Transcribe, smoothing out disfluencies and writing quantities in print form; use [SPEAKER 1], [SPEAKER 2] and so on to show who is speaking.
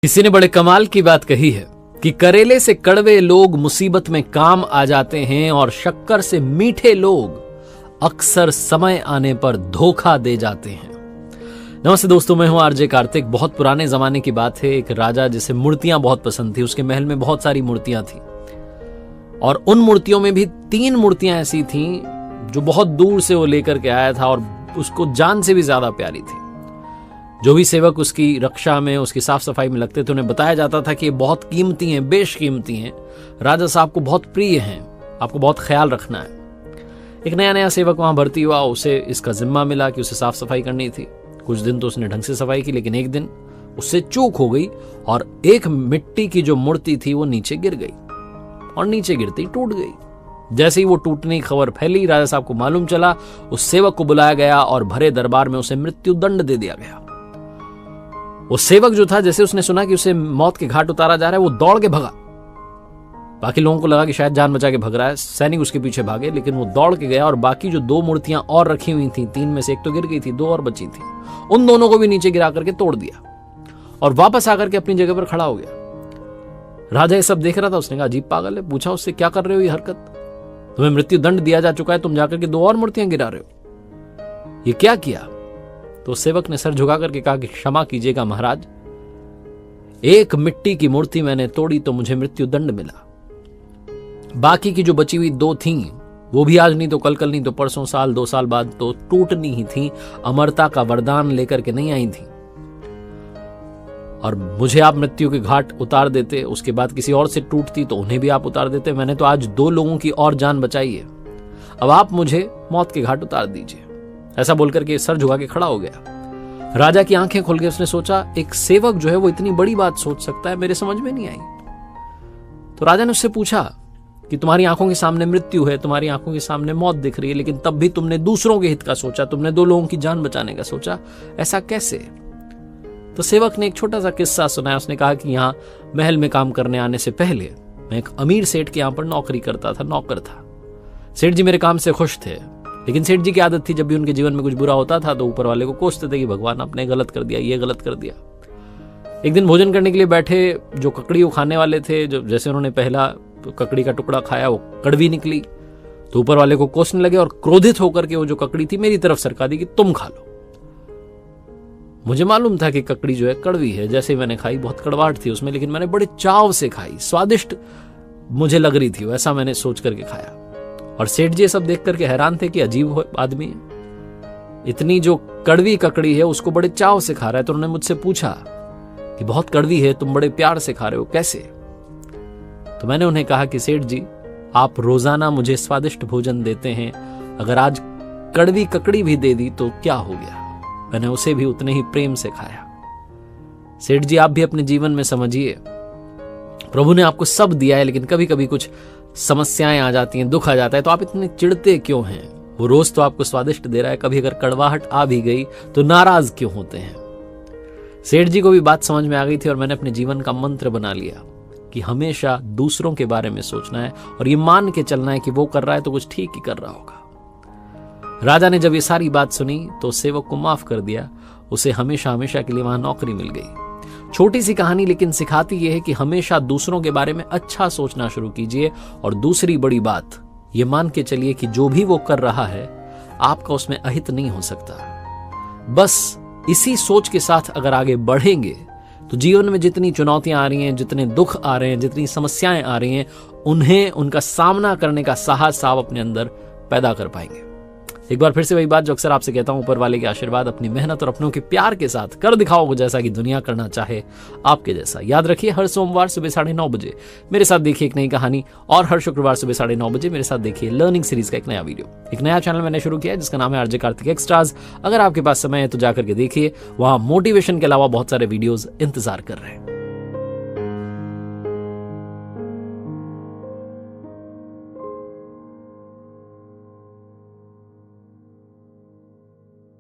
[SPEAKER 1] किसी ने बड़े कमाल की बात कही है कि करेले से कड़वे लोग मुसीबत में काम आ जाते हैं और शक्कर से मीठे लोग अक्सर समय आने पर धोखा दे जाते हैं। नमस्ते दोस्तों, मैं हूं आरजे कार्तिक। बहुत पुराने जमाने की बात है, एक राजा जिसे मूर्तियां बहुत पसंद थी, उसके महल में बहुत सारी मूर्तियां थी और उन मूर्तियों में भी 3 मूर्तियां ऐसी थीं जो बहुत दूर से वो लेकर के आया था और उसको जान से भी ज्यादा प्यारी थी। जो भी सेवक उसकी रक्षा में, उसकी साफ सफाई में लगते थे, उन्हें बताया जाता था कि ये बहुत कीमती हैं, बेशकीमती हैं, राजा साहब को बहुत प्रिय हैं, आपको बहुत ख्याल रखना है। एक नया सेवक वहां भर्ती हुआ, उसे इसका जिम्मा मिला कि उसे साफ सफाई करनी थी। कुछ दिन तो उसने ढंग से सफाई की, लेकिन एक दिन उससे चूक हो गई और एक मिट्टी की जो मूर्ति थी वो नीचे गिर गई और नीचे गिरती टूट गई। जैसे ही वो टूटने की खबर फैली, राजा साहब को मालूम चला, उस सेवक को बुलाया गया और भरे दरबार में उसे मृत्यु दंड दे दिया गया। वो सेवक जो था, जैसे उसने सुना कि उसे मौत के घाट उतारा जा रहा है, वो दौड़ के भगा। बाकी लोगों को लगा कि शायद जान बचा के भग रहा है, सैनिक उसके पीछे भागे, लेकिन वो दौड़ के गया और बाकी जो 2 मूर्तियां और रखी हुई थी, 3 में से एक तो गिर गई थी, 2 और बची थी, उन दोनों को भी नीचे गिरा करके तोड़ दिया और वापस आकर के अपनी जगह पर खड़ा हो गया। राजा ये सब देख रहा था, उसने कहा अजीब पागल है। पूछा उससे, क्या कर रहे हो ये हरकत? तुम्हें मृत्यु दंड दिया जा चुका है, तुम जाकर के 2 और मूर्तियां गिरा रहे हो, ये क्या किया? तो सेवक ने सर झुका करके कहा कि क्षमा कीजिएगा महाराज, एक मिट्टी की मूर्ति मैंने तोड़ी तो मुझे मृत्यु दंड मिला। बाकी की जो बची हुई 2 थीं, वो भी आज नहीं तो कल नहीं तो परसों, साल 2 साल बाद तो टूटनी ही थी। अमरता का वरदान लेकर के नहीं आई थी और मुझे आप मृत्यु के घाट उतार देते, उसके बाद किसी और से टूटती तो उन्हें भी आप उतार देते। मैंने तो आज 2 लोगों की और जान बचाई है, अब आप मुझे मौत के घाट उतार दीजिए। ऐसा बोलकर के सर झुका के खड़ा हो गया। राजा की आंखें खुल गई, उसने सोचा एक सेवक जो है वो इतनी बड़ी बात सोच सकता है, मेरे समझ में नहीं आई। तो राजा ने उससे पूछा कि तुम्हारी आंखों के सामने मृत्यु है, तुम्हारी आंखों के सामने मौत दिख रही है, लेकिन तब भी तुमने दूसरों के हित का सोचा, तुमने 2 लोगों की जान बचाने का सोचा, ऐसा कैसे? तो सेवक ने एक छोटा सा किस्सा सुनाया। उसने कहा कि यहाँ महल में काम करने आने से पहले मैं एक अमीर सेठ के यहाँ पर नौकरी करता था, नौकर था। सेठ जी मेरे काम से खुश थे, लेकिन सेठ जी की आदत थी जब भी उनके जीवन में कुछ बुरा होता था तो ऊपर वाले को कोसते थे कि भगवान आपने गलत कर दिया, ये गलत कर दिया। एक दिन भोजन करने के लिए बैठे, जो ककड़ी वो खाने वाले थे, जो जैसे उन्होंने पहला ककड़ी का टुकड़ा खाया वो कड़वी निकली, तो ऊपर वाले को कोसने लगे और क्रोधित होकर के वो जो ककड़ी थी मेरी तरफ सरका दी कि तुम खा लो। मुझे मालूम था कि ककड़ी जो है कड़वी है, जैसे ही मैंने खाई बहुत कड़वाहट थी उसमें, लेकिन मैंने बड़े चाव से खाई, स्वादिष्ट मुझे लग रही थी, वैसा मैंने सोच करके खाया। और सेठ जी सब देख करके हैरान थे कि अजीब आदमी है, इतनी जो कड़वी ककड़ी है उसको बड़े चाव से खा रहा है। तो उन्होंने मुझसे पूछा कि बहुत कड़वी है, तुम बड़े प्यार से खा रहे हो, कैसे? तो मैंने उन्हें कहा कि सेठ जी, आप रोजाना मुझे स्वादिष्ट भोजन देते हैं, अगर आज कड़वी ककड़ी भी दे दी तो क्या हो गया? मैंने उसे भी उतने ही प्रेम से खाया। सेठ जी, आप भी अपने जीवन में समझिए, प्रभु ने आपको सब दिया है, लेकिन कभी कभी कुछ समस्याएं आ जाती हैं, दुख आ जाता है, तो आप इतने चिढ़ते क्यों हैं? वो रोज तो आपको स्वादिष्ट दे रहा है, कभी अगर कड़वाहट आ भी गई तो नाराज क्यों होते हैं? सेठ जी को भी बात समझ में आ गई थी और मैंने अपने जीवन का मंत्र बना लिया कि हमेशा दूसरों के बारे में सोचना है और ये मान के चलना है कि वो कर रहा है तो कुछ ठीक ही कर रहा होगा। राजा ने जब ये सारी बात सुनी तो सेवक को माफ कर दिया, उसे हमेशा हमेशा के लिए वहां नौकरी मिल गई। छोटी सी कहानी, लेकिन सिखाती यह है कि हमेशा दूसरों के बारे में अच्छा सोचना शुरू कीजिए। और दूसरी बड़ी बात, ये मान के चलिए कि जो भी वो कर रहा है आपका उसमें अहित नहीं हो सकता। बस इसी सोच के साथ अगर आगे बढ़ेंगे तो जीवन में जितनी चुनौतियां आ रही हैं, जितने दुख आ रहे हैं, जितनी समस्याएं आ रही हैं, उन्हें उनका सामना करने का साहस आप अपने अंदर पैदा कर पाएंगे। एक बार फिर से वही बात जो अक्सर आपसे कहता हूं, ऊपर वाले के आशीर्वाद, अपनी मेहनत और अपनों के प्यार के साथ कर दिखाओ वो जैसा कि दुनिया करना चाहे आपके जैसा। याद रखिए, हर सोमवार सुबह 9:30 बजे मेरे साथ देखिए एक नई कहानी, और हर शुक्रवार सुबह 9:30 बजे मेरे साथ देखिए लर्निंग सीरीज का एक नया वीडियो। एक नया चैनल मैंने शुरू किया है जिसका नाम है आरजे कार्तिक एक्स्ट्राज। अगर आपके पास समय है तो जाकर के देखिए, वहां मोटिवेशन के अलावा बहुत सारे वीडियोज इंतजार कर रहे हैं।